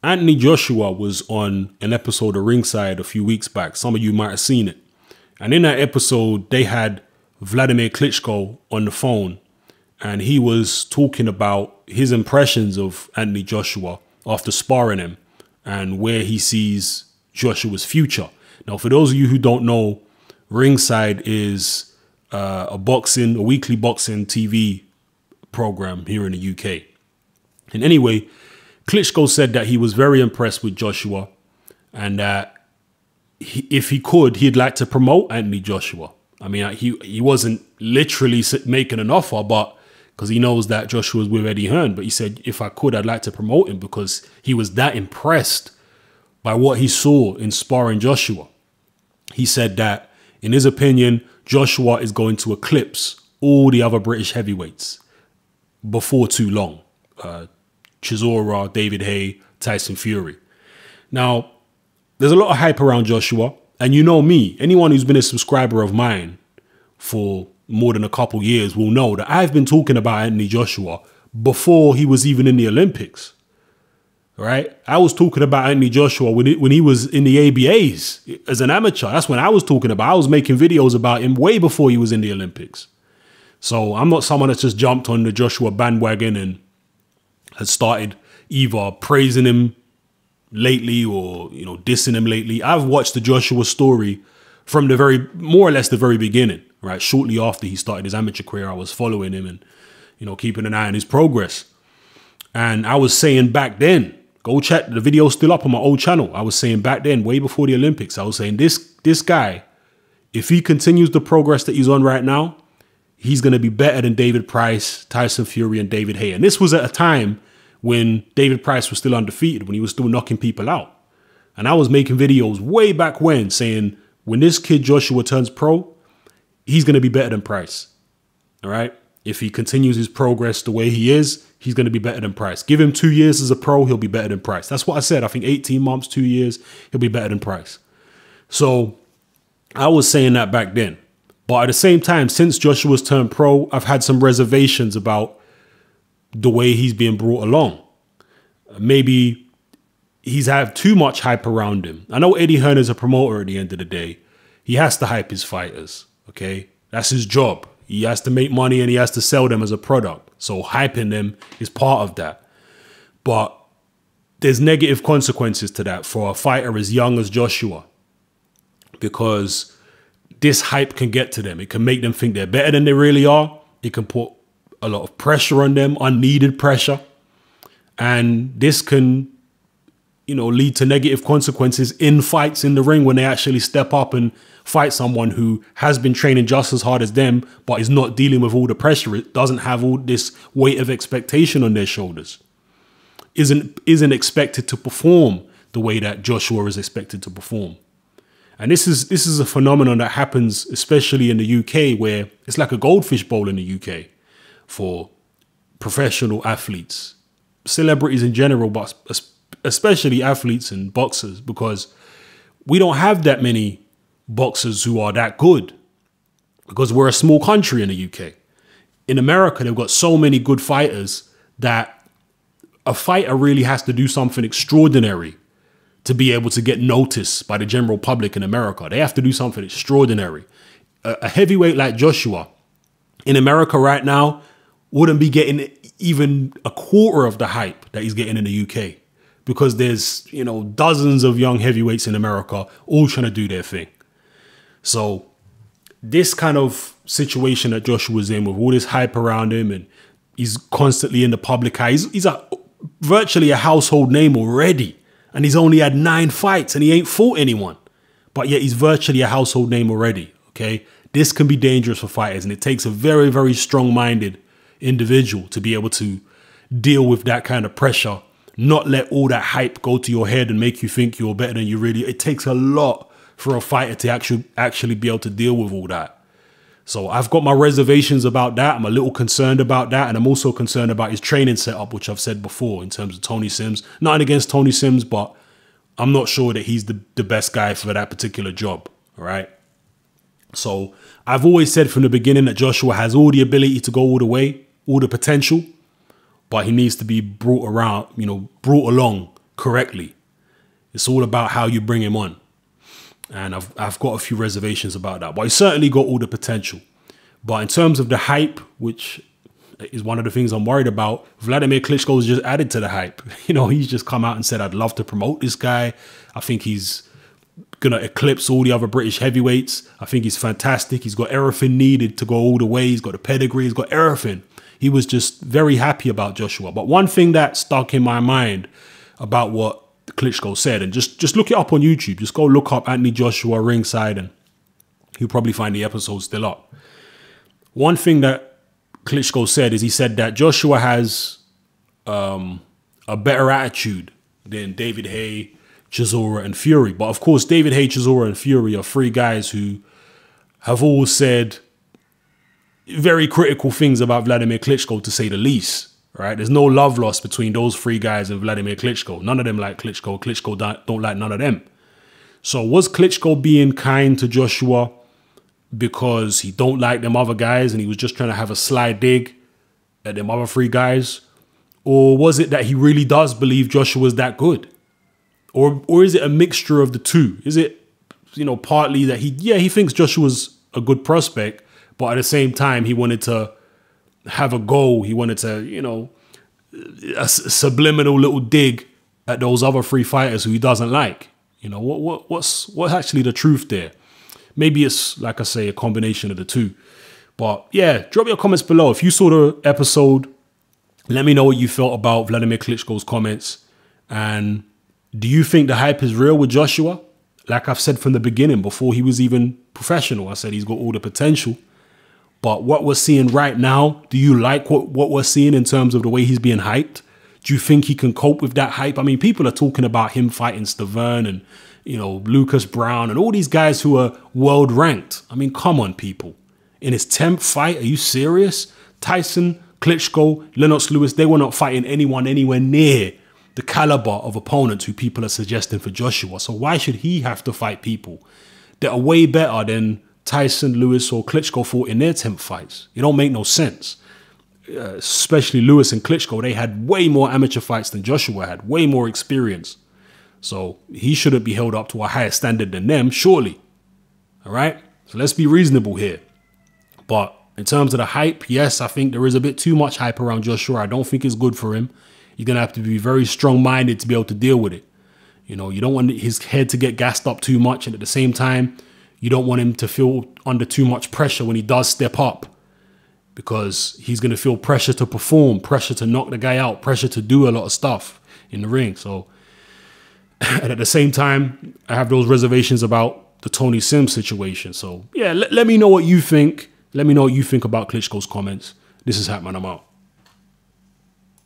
Anthony Joshua was on an episode of Ringside a few weeks back. Some of you might have seen it. And in that episode, they had Wladimir Klitschko on the phone, and he was talking about his impressions of Anthony Joshua after sparring him and where he sees Joshua's future. Now, for those of you who don't know, Ringside is a weekly boxing TV program here in the UK. And anyway, Klitschko said that he was very impressed with Joshua and that if he could, he'd like to promote Anthony Joshua. I mean, he wasn't literally making an offer, but because he knows that Joshua's with Eddie Hearn. But he said, if I could, I'd like to promote him because he was that impressed by what he saw in sparring Joshua. He said that, in his opinion, Joshua is going to eclipse all the other British heavyweights before too long. Chisora, David Haye, Tyson Fury. Now, there's a lot of hype around Joshua. And you know me, anyone who's been a subscriber of mine for more than a couple years will know that I've been talking about Anthony Joshua before he was even in the Olympics. Right? I was talking about Anthony Joshua when he was in the ABAs as an amateur. That's when I was talking about. I was making videos about him way before he was in the Olympics. So I'm not someone that's just jumped on the Joshua bandwagon and has started either praising him lately or, you know, dissing him lately. I've watched the Joshua story from more or less the very beginning, right? Shortly after he started his amateur career, I was following him and, you know, keeping an eye on his progress. And I was saying back then, go check, the video's still up on my old channel. I was saying back then, way before the Olympics, I was saying this guy, if he continues the progress that he's on right now, he's going to be better than David Price, Tyson Fury, and David Haye. And this was at a time when David Price was still undefeated, when he was still knocking people out. And I was making videos way back when saying, when this kid Joshua turns pro, he's going to be better than Price. All right? If he continues his progress the way he is, he's going to be better than Price. Give him 2 years as a pro, he'll be better than Price. That's what I said. I think 18 months, 2 years, he'll be better than Price. So I was saying that back then. But at the same time, since Joshua's turned pro, I've had some reservations about the way he's being brought along. Maybe he's had too much hype around him. I know Eddie Hearn is a promoter at the end of the day. He has to hype his fighters, okay? That's his job. He has to make money and he has to sell them as a product. So hyping them is part of that. But there's negative consequences to that for a fighter as young as Joshua, because this hype can get to them. It can make them think they're better than they really are. It can put a lot of pressure on them, unneeded pressure. And this can, you know, lead to negative consequences in fights in the ring when they actually step up and fight someone who has been training just as hard as them, but is not dealing with all the pressure. It doesn't have all this weight of expectation on their shoulders. Isn't expected to perform the way that Joshua is expected to perform. And this is a phenomenon that happens especially in the UK, where it's like a goldfish bowl in the UK for professional athletes, celebrities in general, but especially athletes and boxers, because we don't have that many boxers who are that good because we're a small country in the UK. In America, they've got so many good fighters that a fighter really has to do something extraordinary to be able to get noticed by the general public in America. They have to do something extraordinary. A heavyweight like Joshua in America right now wouldn't be getting even a quarter of the hype that he's getting in the UK, because there's, you know, dozens of young heavyweights in America all trying to do their thing. So this kind of situation that Joshua's in, with all this hype around him and he's constantly in the public eye, he's virtually a household name already. And he's only had 9 fights and he ain't fought anyone. But yet he's virtually a household name already, okay? This can be dangerous for fighters, and it takes a very, very strong-minded individual to be able to deal with that kind of pressure, not let all that hype go to your head and make you think you're better than you really. It takes a lot for a fighter to actually be able to deal with all that. So I've got my reservations about that. I'm a little concerned about that. And I'm also concerned about his training setup, which I've said before in terms of Tony Sims. Nothing against Tony Sims, but I'm not sure that he's the best guy for that particular job. All right. So I've always said from the beginning that Joshua has all the ability to go all the way, all the potential, but he needs to be brought along correctly. It's all about how you bring him on. And I've got a few reservations about that. But he's certainly got all the potential. But in terms of the hype, which is one of the things I'm worried about, Wladimir Klitschko's just added to the hype. You know, he's just come out and said, I'd love to promote this guy. I think he's going to eclipse all the other British heavyweights. I think he's fantastic. He's got everything needed to go all the way. He's got the pedigree. He's got everything. He was just very happy about Joshua. But one thing that stuck in my mind about what Klitschko said, and just look it up on YouTube. Just go look up Anthony Joshua ringside and you'll probably find the episode still up. One thing that Klitschko said is he said that Joshua has a better attitude than David Haye, Chisora and Fury. But of course, David Haye, Chisora and Fury are three guys who have all said very critical things about Wladimir Klitschko, to say the least. Right? There's no love lost between those three guys and Wladimir Klitschko. None of them like Klitschko. Klitschko don't like none of them. So was Klitschko being kind to Joshua because he don't like them other guys and he was just trying to have a sly dig at them other three guys? Or was it that he really does believe Joshua's that good? Or is it a mixture of the two? Is it, you know, partly that he thinks Joshua's a good prospect, but at the same time he wanted to have a goal. He wanted to, you know, a subliminal little dig at those other three fighters who he doesn't like. You know, what's actually the truth there? Maybe it's, like I say, a combination of the two. But yeah, drop your comments below. If you saw the episode, let me know what you felt about Wladimir Klitschko's comments. And do you think the hype is real with Joshua? Like I've said from the beginning, before he was even professional, I said he's got all the potential. But what we're seeing right now, do you like what we're seeing in terms of the way he's being hyped? Do you think he can cope with that hype? I mean, people are talking about him fighting Stavern and, you know, Lucas Brown and all these guys who are world ranked. I mean, come on, people. In his 10th fight, are you serious? Tyson, Klitschko, Lennox Lewis, they were not fighting anyone anywhere near the caliber of opponents who people are suggesting for Joshua. So why should he have to fight people that are way better than Tyson, Lewis or Klitschko fought in their 10th fights? It don't make no sense. Especially Lewis and Klitschko, they had way more amateur fights than Joshua had, way more experience. So he shouldn't be held up to a higher standard than them, surely. All right? So let's be reasonable here. But in terms of the hype, yes, I think there is a bit too much hype around Joshua. I don't think it's good for him. You're going to have to be very strong-minded to be able to deal with it. You know, you don't want his head to get gassed up too much. And at the same time, you don't want him to feel under too much pressure when he does step up, because he's going to feel pressure to perform, pressure to knock the guy out, pressure to do a lot of stuff in the ring. So, and at the same time, I have those reservations about the Tony Sims situation. So yeah, let me know what you think. Let me know what you think about Klitschko's comments. This is Hatman, I'm out.